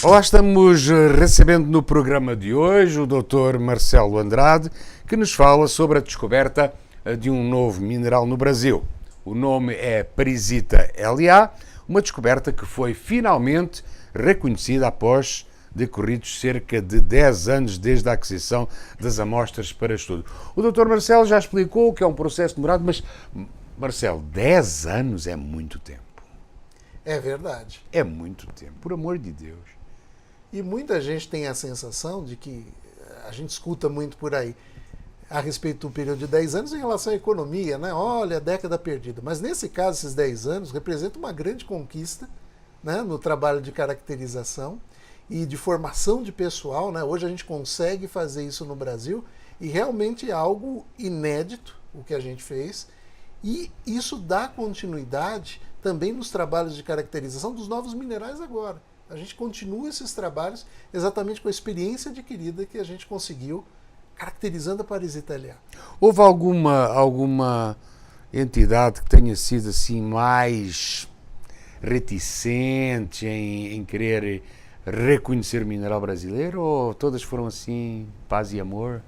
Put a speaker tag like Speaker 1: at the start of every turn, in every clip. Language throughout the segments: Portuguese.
Speaker 1: Olá, estamos recebendo no programa de hoje o Dr. Marcelo Andrade, que nos fala sobre a descoberta de um novo mineral no Brasil. O nome é Parisita LA, uma descoberta que foi finalmente reconhecida após decorridos cerca de 10 anos desde a aquisição das amostras para estudo. O Dr. Marcelo já explicou que é um processo demorado, mas, Marcelo, 10 anos é muito tempo.
Speaker 2: É verdade.
Speaker 1: É muito tempo, por amor de Deus.
Speaker 2: E muita gente tem a sensação de que a gente escuta muito por aí a respeito do período de 10 anos em relação à economia, né? Olha, década perdida. Mas nesse caso, esses 10 anos representam uma grande conquista, né, no trabalho de caracterização e de formação de pessoal, né? Hoje a gente consegue fazer isso no Brasil e realmente é algo inédito o que a gente fez. E isso dá continuidade também nos trabalhos de caracterização dos novos minerais agora. A gente continua esses trabalhos exatamente com a experiência adquirida que a gente conseguiu caracterizando a Parisita LA.
Speaker 1: Houve alguma entidade que tenha sido assim mais reticente em querer reconhecer o mineral brasileiro, ou todas foram assim, paz e amor?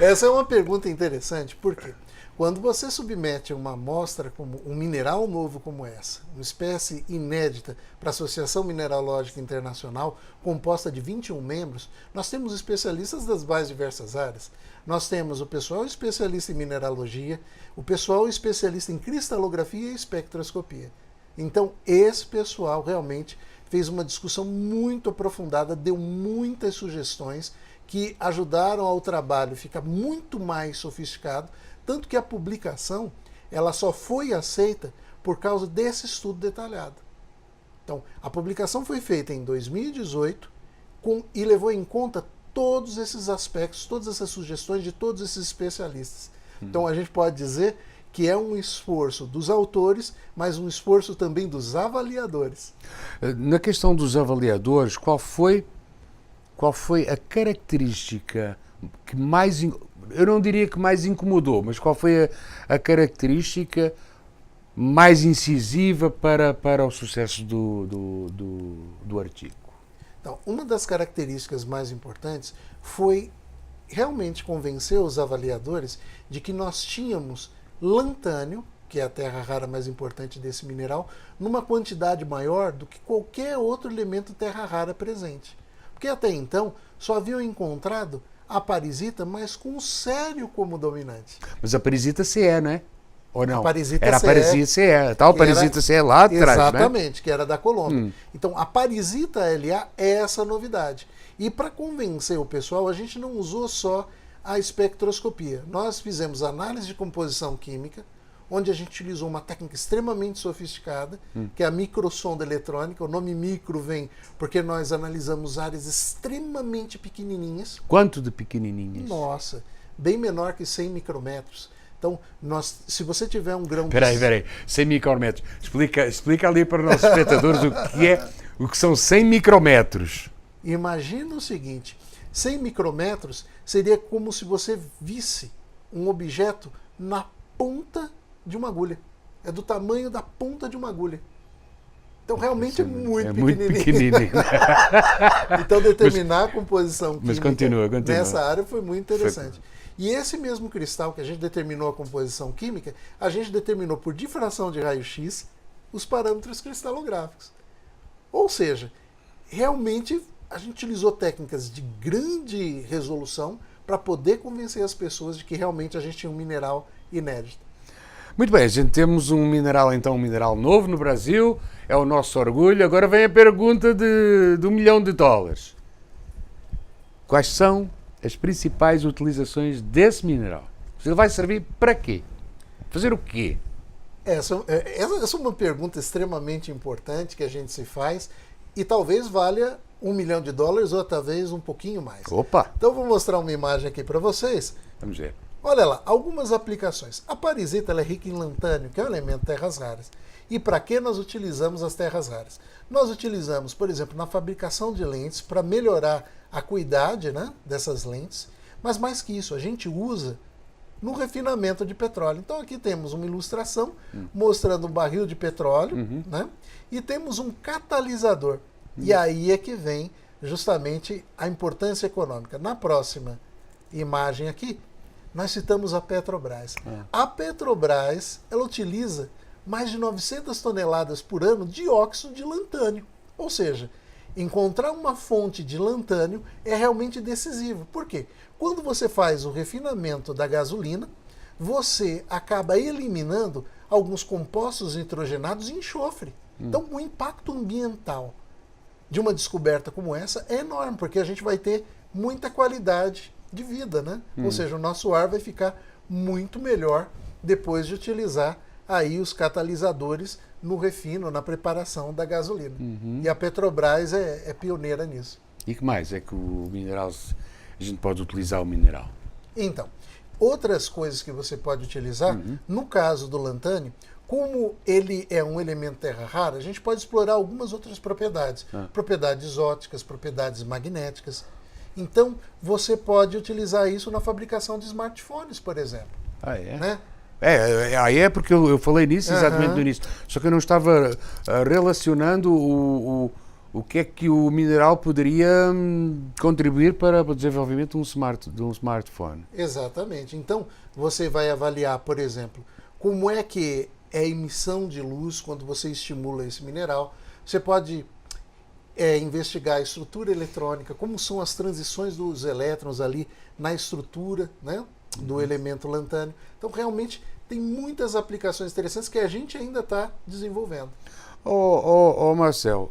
Speaker 2: Essa é uma pergunta interessante, porque quando você submete uma amostra, como um mineral novo como essa, uma espécie inédita para a Associação Mineralógica Internacional, composta de 21 membros, nós temos especialistas das mais diversas áreas. Nós temos o pessoal especialista em mineralogia, o pessoal especialista em cristalografia e espectroscopia. Então, esse pessoal realmente fez uma discussão muito aprofundada, deu muitas sugestões que ajudaram ao trabalho ficar muito mais sofisticado, tanto que a publicação ela só foi aceita por causa desse estudo detalhado. Então, a publicação foi feita em 2018 e levou em conta todos esses aspectos, todas essas sugestões de todos esses especialistas. Então, a gente pode dizer que é um esforço dos autores, mas um esforço também dos avaliadores.
Speaker 1: Na questão dos avaliadores, qual foi a característica que mais, eu não diria que mais incomodou, mas qual foi a característica mais incisiva para o sucesso do artigo?
Speaker 2: Então, uma das características mais importantes foi realmente convencer os avaliadores de que nós tínhamos lantânio, que é a terra rara mais importante desse mineral, numa quantidade maior do que qualquer outro elemento terra rara presente. Porque até então só haviam encontrado a parisita, mas com o cério como dominante.
Speaker 1: Mas a parisita CE, não é? Ou não?
Speaker 2: A parisita
Speaker 1: era a parisita CE, a tal parisita CE lá atrás,
Speaker 2: exatamente,
Speaker 1: né?
Speaker 2: que era da Colômbia. Então, a Parisita LA é essa novidade. E para convencer o pessoal, a gente não usou só a espectroscopia. Nós fizemos análise de composição química, onde a gente utilizou uma técnica extremamente sofisticada, que é a microsonda eletrônica. O nome micro vem porque nós analisamos áreas extremamente pequenininhas.
Speaker 1: Quanto de pequenininhas?
Speaker 2: Nossa, bem menor que 100 micrômetros. Então, se você tiver um grão...
Speaker 1: Peraí, 100 micrômetros. Explica ali para os nossos espectadores o que são 100 micrômetros.
Speaker 2: Imagina o seguinte, 100 micrômetros seria como se você visse um objeto na ponta de uma agulha. É do tamanho da ponta de uma agulha. Então, realmente é muito pequenininho. Então, determinar a composição química nessa área foi muito interessante. E esse mesmo cristal que a gente determinou a composição química, a gente determinou por difração de raio-x os parâmetros cristalográficos. Ou seja, realmente a gente utilizou técnicas de grande resolução para poder convencer as pessoas de que realmente a gente tinha um mineral inédito.
Speaker 1: Muito bem, a gente temos um mineral novo no Brasil, é o nosso orgulho. Agora vem a pergunta do $1 milhão. Quais são as principais utilizações desse mineral? Ele vai servir para quê? Fazer o quê?
Speaker 2: Essa é uma pergunta extremamente importante que a gente se faz e talvez valha $1 milhão ou talvez um pouquinho mais.
Speaker 1: Opa!
Speaker 2: Então vou mostrar uma imagem aqui para vocês.
Speaker 1: Vamos ver.
Speaker 2: Olha lá, algumas aplicações. A parisita ela é rica em lantânio, que é um elemento de terras raras. E para que nós utilizamos as terras raras? Nós utilizamos, por exemplo, na fabricação de lentes para melhorar a acuidade, né, dessas lentes, mas mais que isso, a gente usa no refinamento de petróleo. Então aqui temos uma ilustração mostrando um barril de petróleo, né? E temos um catalisador. E aí é que vem justamente a importância econômica. Na próxima imagem aqui, nós citamos a Petrobras. A Petrobras, ela utiliza mais de 900 toneladas por ano de óxido de lantânio. Ou seja, encontrar uma fonte de lantânio é realmente decisivo. Por quê? Quando você faz o refinamento da gasolina, você acaba eliminando alguns compostos nitrogenados e enxofre. Então, o impacto ambiental de uma descoberta como essa é enorme, porque a gente vai ter muita qualidade de vida, né? Ou seja, o nosso ar vai ficar muito melhor depois de utilizar aí os catalisadores no refino, na preparação da gasolina. E a Petrobras é pioneira nisso.
Speaker 1: E que mais é que o mineral, a gente pode utilizar o mineral?
Speaker 2: Então, outras coisas que você pode utilizar, no caso do lantânio, como ele é um elemento terra rara, a gente pode explorar algumas outras propriedades. Propriedades ópticas, propriedades magnéticas. Então, você pode utilizar isso na fabricação de smartphones, por exemplo.
Speaker 1: Ah, é?
Speaker 2: Né?
Speaker 1: Aí é porque eu falei nisso exatamente no início. Só que eu não estava relacionando o que é que o mineral poderia contribuir para o desenvolvimento de um smartphone.
Speaker 2: Exatamente. Então, você vai avaliar, por exemplo, como é que é a emissão de luz quando você estimula esse mineral. Você pode investigar a estrutura eletrônica, como são as transições dos elétrons ali na estrutura, né, do elemento lantânio. Então, realmente, tem muitas aplicações interessantes que a gente ainda está desenvolvendo.
Speaker 1: Marcelo,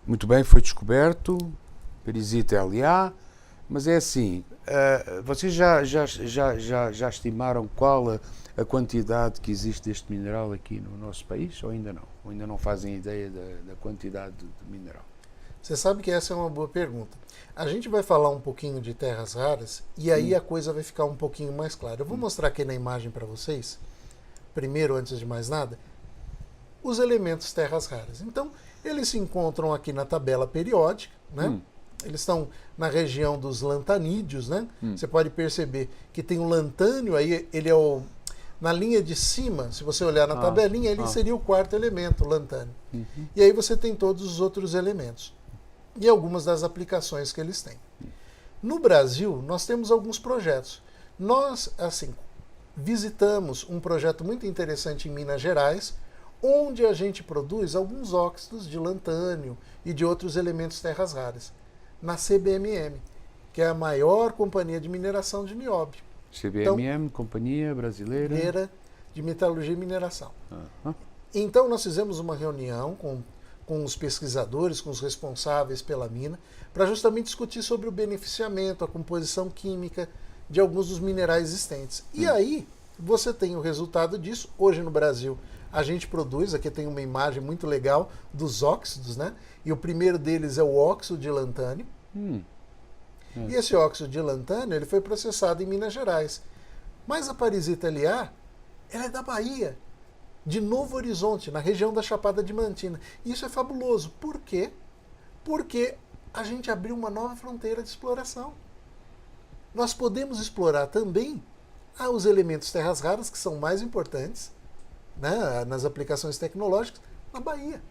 Speaker 1: muito bem, foi descoberto, perisita LA, mas é assim, vocês já estimaram qual a quantidade que existe deste mineral aqui no nosso país, ou ainda não? Ou ainda não fazem ideia da quantidade de mineral?
Speaker 2: Você sabe que essa é uma boa pergunta. A gente vai falar um pouquinho de terras raras e aí a coisa vai ficar um pouquinho mais clara. Eu vou mostrar aqui na imagem para vocês, primeiro, antes de mais nada, os elementos terras raras. Então, eles se encontram aqui na tabela periódica, né? Eles estão na região dos lantanídeos, né? Você pode perceber que tem o lantânio aí, ele é na linha de cima, se você olhar na tabelinha, ele seria o quarto elemento, o lantânio. E aí você tem todos os outros elementos e algumas das aplicações que eles têm. No Brasil, nós temos alguns projetos. Nós, assim, visitamos um projeto muito interessante em Minas Gerais, onde a gente produz alguns óxidos de lantânio e de outros elementos terras raras, na CBMM, que é a maior companhia de mineração de nióbio.
Speaker 1: CBMM, então, Companhia Brasileira
Speaker 2: de Metalurgia e Mineração. Então, nós fizemos uma reunião com os pesquisadores, com os responsáveis pela mina, para justamente discutir sobre o beneficiamento, a composição química de alguns dos minerais existentes. E aí, você tem o resultado disso. Hoje no Brasil, a gente produz, aqui tem uma imagem muito legal dos óxidos, né? E o primeiro deles é o óxido de lantânio. E esse óxido de lantânio, ele foi processado em Minas Gerais. Mas a parisita LA, ela é da Bahia, de Novo Horizonte, na região da Chapada Diamantina. E isso é fabuloso. Por quê? Porque a gente abriu uma nova fronteira de exploração. Nós podemos explorar também os elementos terras raras, que são mais importantes, né, nas aplicações tecnológicas, na Bahia.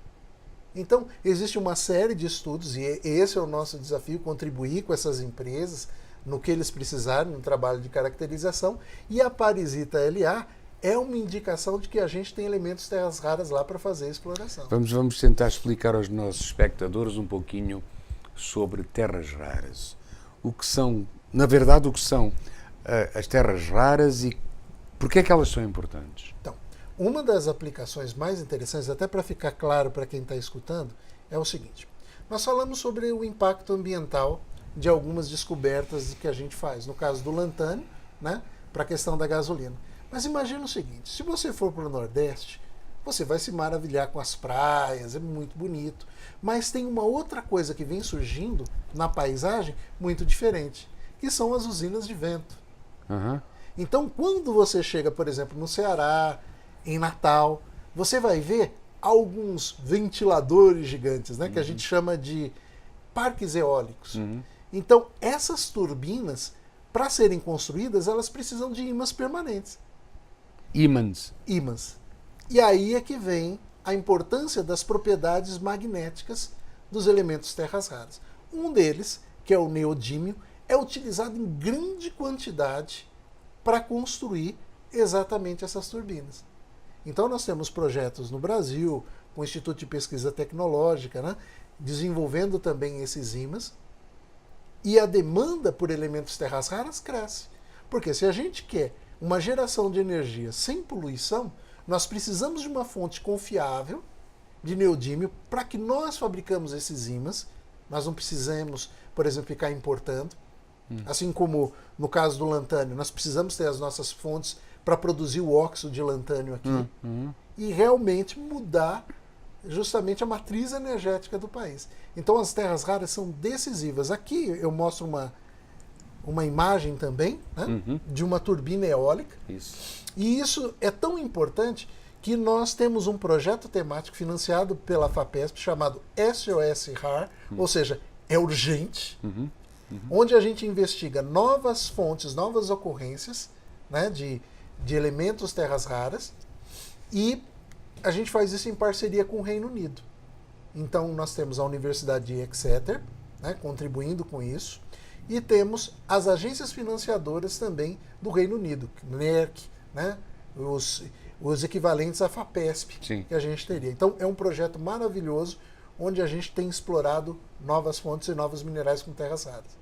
Speaker 2: Então, existe uma série de estudos, e esse é o nosso desafio, contribuir com essas empresas no que eles precisarem, no trabalho de caracterização, e a parisita LA é uma indicação de que a gente tem elementos terras raras lá para fazer a exploração.
Speaker 1: Vamos tentar explicar aos nossos espectadores um pouquinho sobre terras raras. O que são, na verdade, o que são as terras raras e porquê é que elas são importantes?
Speaker 2: Então, uma das aplicações mais interessantes, até para ficar claro para quem está escutando, é o seguinte. Nós falamos sobre o impacto ambiental de algumas descobertas que a gente faz. No caso do lantânio, né, para a questão da gasolina. Mas imagina o seguinte, se você for para o Nordeste, você vai se maravilhar com as praias, é muito bonito. Mas tem uma outra coisa que vem surgindo na paisagem muito diferente, que são as usinas de vento. Então, quando você chega, por exemplo, no Ceará, em Natal, você vai ver alguns ventiladores gigantes, né, que a gente chama de parques eólicos. Então, essas turbinas, para serem construídas, elas precisam de ímãs permanentes.
Speaker 1: Ímãs.
Speaker 2: Ímãs. E aí é que vem a importância das propriedades magnéticas dos elementos terras raras. Um deles, que é o neodímio, é utilizado em grande quantidade para construir exatamente essas turbinas. Então nós temos projetos no Brasil, com o Instituto de Pesquisa Tecnológica, né, desenvolvendo também esses ímãs, e a demanda por elementos terras raras cresce. Porque se a gente quer uma geração de energia sem poluição, nós precisamos de uma fonte confiável de neodímio para que nós fabricamos esses ímãs. Nós não precisamos, por exemplo, ficar importando. Assim como no caso do lantânio, nós precisamos ter as nossas fontes para produzir o óxido de lantânio aqui e realmente mudar justamente a matriz energética do país. Então as terras raras são decisivas. Aqui eu mostro uma imagem também, né, de uma turbina eólica.
Speaker 1: Isso.
Speaker 2: E isso é tão importante que nós temos um projeto temático financiado pela FAPESP chamado SOS RAR, ou seja, é urgente, onde a gente investiga novas fontes, novas ocorrências, né, de elementos terras raras, e a gente faz isso em parceria com o Reino Unido. Então nós temos a Universidade de Exeter, né, contribuindo com isso, e temos as agências financiadoras também do Reino Unido, NERC, né, os equivalentes à FAPESP,
Speaker 1: Sim.
Speaker 2: que a gente teria. Então é um projeto maravilhoso, onde a gente tem explorado novas fontes e novos minerais com terras raras.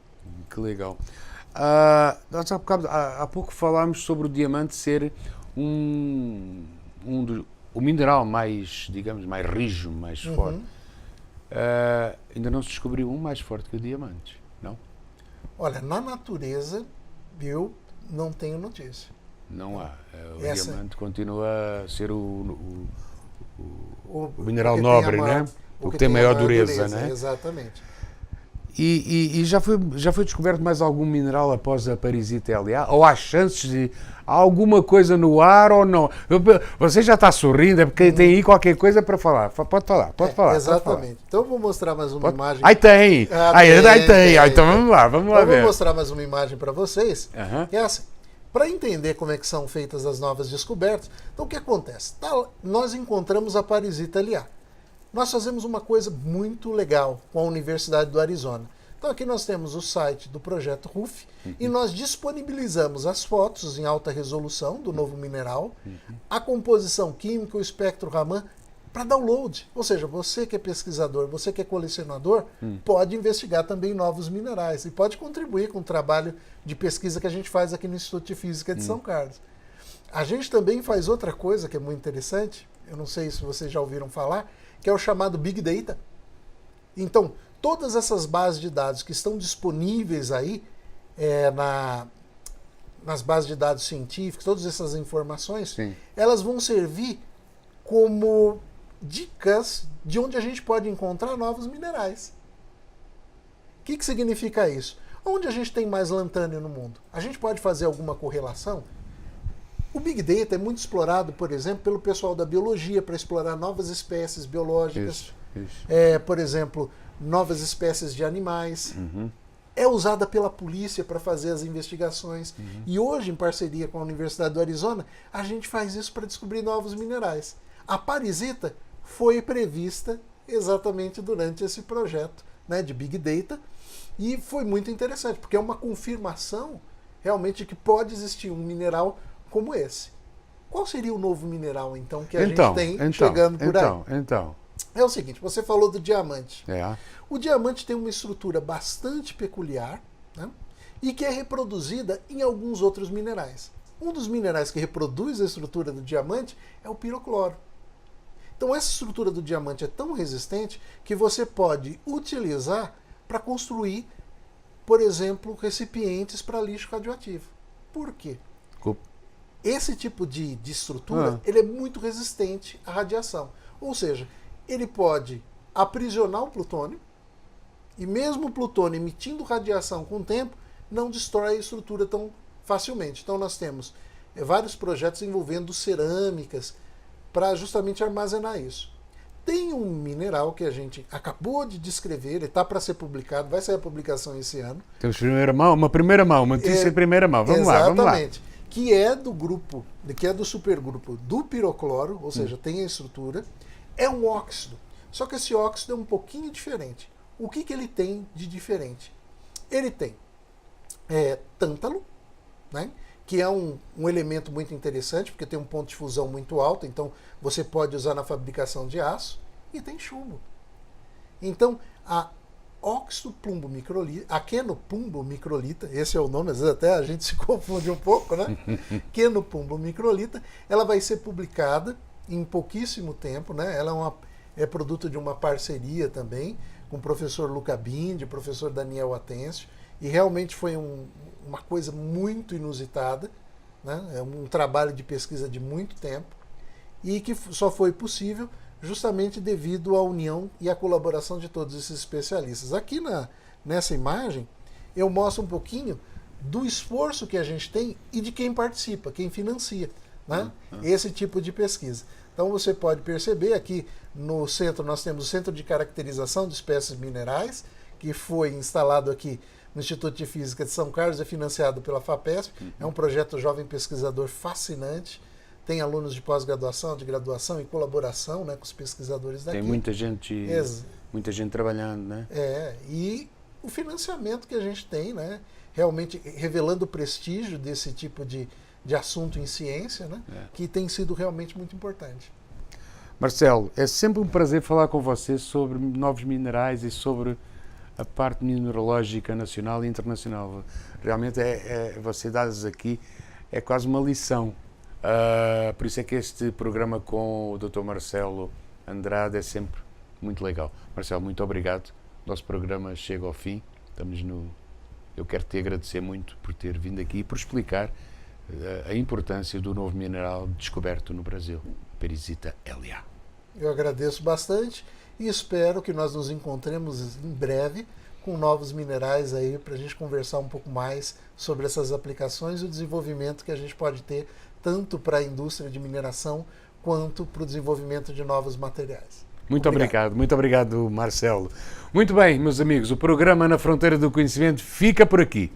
Speaker 1: Que legal. Nós há pouco falámos sobre o diamante ser o mineral mais, digamos, mais rijo, mais forte. Ainda não se descobriu um mais forte que o diamante, não?
Speaker 2: Olha, na natureza, eu não tenho notícia.
Speaker 1: Não há. O diamante continua a ser o mineral nobre, né? O que tem maior dureza, né?
Speaker 2: Exatamente.
Speaker 1: E já foi descoberto mais algum mineral após a parisita LA? Ou há chances de alguma coisa no ar ou não? Você já está sorrindo, é porque tem aí qualquer coisa para falar. Pode falar.
Speaker 2: Exatamente.
Speaker 1: Pode falar.
Speaker 2: Então eu vou mostrar mais uma imagem.
Speaker 1: Aí tem! Aí tem. Então vamos lá
Speaker 2: então,
Speaker 1: ver.
Speaker 2: Eu vou mostrar mais uma imagem para vocês. É assim, para entender como é que são feitas as novas descobertas. Então o que acontece? Nós encontramos a parisita LA. Nós fazemos uma coisa muito legal com a Universidade do Arizona. Então aqui nós temos o site do projeto RUF e nós disponibilizamos as fotos em alta resolução do novo mineral, a composição química, o espectro Raman, para download. Ou seja, você que é pesquisador, você que é colecionador, pode investigar também novos minerais e pode contribuir com o trabalho de pesquisa que a gente faz aqui no Instituto de Física de São Carlos. A gente também faz outra coisa que é muito interessante, eu não sei se vocês já ouviram falar, que é o chamado Big Data. Então, todas essas bases de dados que estão disponíveis aí nas bases de dados científicas, todas essas informações,
Speaker 1: Sim.
Speaker 2: elas vão servir como dicas de onde a gente pode encontrar novos minerais. O que significa isso? Onde a gente tem mais lantânio no mundo? A gente pode fazer alguma correlação? O Big Data é muito explorado, por exemplo, pelo pessoal da biologia para explorar novas espécies biológicas.
Speaker 1: Isso.
Speaker 2: Por exemplo, novas espécies de animais. É usada pela polícia para fazer as investigações. E hoje, em parceria com a Universidade do Arizona, a gente faz isso para descobrir novos minerais. A parisita foi prevista exatamente durante esse projeto, né, de Big Data, e foi muito interessante, porque é uma confirmação realmente de que pode existir um mineral como esse. Qual seria o novo mineral, então, que a gente tem chegando por aí? É o seguinte, você falou do diamante. O diamante tem uma estrutura bastante peculiar, né, e que é reproduzida em alguns outros minerais. Um dos minerais que reproduz a estrutura do diamante é o pirocloro. Então essa estrutura do diamante é tão resistente que você pode utilizar para construir, por exemplo, recipientes para lixo radioativo. Por quê? Esse tipo de estrutura ele é muito resistente à radiação. Ou seja, ele pode aprisionar o plutônio e mesmo o plutônio emitindo radiação com o tempo, não destrói a estrutura tão facilmente. Então nós temos vários projetos envolvendo cerâmicas para justamente armazenar isso. tem um mineral que a gente acabou de descrever, ele está para ser publicado, vai sair a publicação esse ano.
Speaker 1: Temos uma primeira mão, uma notícia em primeira mão. Vamos lá.
Speaker 2: Exatamente. Que é do grupo, que é do supergrupo do pirocloro, ou seja, tem a estrutura, é um óxido. Só que esse óxido é um pouquinho diferente. O que ele tem de diferente? Ele tem tântalo, né? Que é um elemento muito interessante, porque tem um ponto de fusão muito alto, então você pode usar na fabricação de aço, e tem chumbo. Então, a óxido plumbo microlita, a quenopumbo microlita, esse é o nome, às vezes até a gente se confunde um pouco, né? Quenopumbo microlita, ela vai ser publicada em pouquíssimo tempo, né? Ela é produto de uma parceria também com o professor Luca Bindi, o professor Daniel Atencio, e realmente foi uma coisa muito inusitada, né? É um trabalho de pesquisa de muito tempo e que só foi possível justamente devido à união e à colaboração de todos esses especialistas. Aqui nessa imagem eu mostro um pouquinho do esforço que a gente tem e de quem participa, quem financia, né? Esse tipo de pesquisa. Então você pode perceber aqui no centro nós temos o Centro de Caracterização de Espécies Minerais, que foi instalado aqui no Instituto de Física de São Carlos, é financiado pela FAPESP, é um projeto jovem pesquisador fascinante, tem alunos de pós-graduação, de graduação e colaboração, né, com os pesquisadores daqui.
Speaker 1: Tem muita gente trabalhando, né?
Speaker 2: E o financiamento que a gente tem, né, realmente revelando o prestígio desse tipo de assunto em ciência, né, que tem sido realmente muito importante.
Speaker 1: Marcelo, é sempre um prazer falar com você sobre novos minerais e sobre a parte mineralógica nacional e internacional. Realmente você dá-nos aqui, é quase uma lição. Por isso é que este programa com o Dr. Marcelo Andrade é sempre muito legal. Marcelo, muito obrigado. Nosso programa chega ao fim. Eu quero te agradecer muito por ter vindo aqui e por explicar a importância do novo mineral descoberto no Brasil, perisita LA.
Speaker 2: Eu agradeço bastante e espero que nós nos encontremos em breve com novos minerais aí para a gente conversar um pouco mais sobre essas aplicações e o desenvolvimento que a gente pode ter tanto para a indústria de mineração quanto para o desenvolvimento de novos materiais.
Speaker 1: Muito obrigado, Marcelo. Muito bem, meus amigos, o programa Na Fronteira do Conhecimento fica por aqui.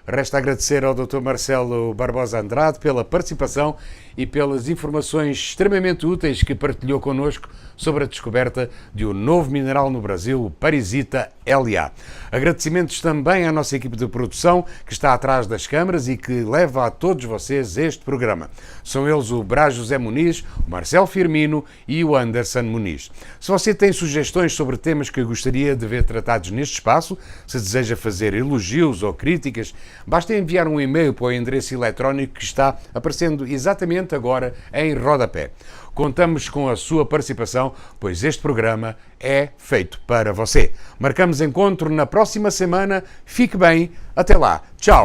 Speaker 1: Resta agradecer ao Dr. Marcelo Barbosa Andrade pela participação e pelas informações extremamente úteis que partilhou connosco sobre a descoberta de um novo mineral no Brasil, o perisita LA. Agradecimentos também à nossa equipe de produção que está atrás das câmaras e que leva a todos vocês este programa. São eles o Brás José Muniz, o Marcelo Firmino e o Anderson Muniz. Se você tem sugestões sobre temas que gostaria de ver tratados neste espaço, se deseja fazer elogios ou críticas, basta enviar um e-mail para o endereço eletrónico que está aparecendo exatamente agora em rodapé. Contamos com a sua participação, pois este programa é feito para você. Marcamos encontro na próxima semana. Fique bem. Até lá. Tchau.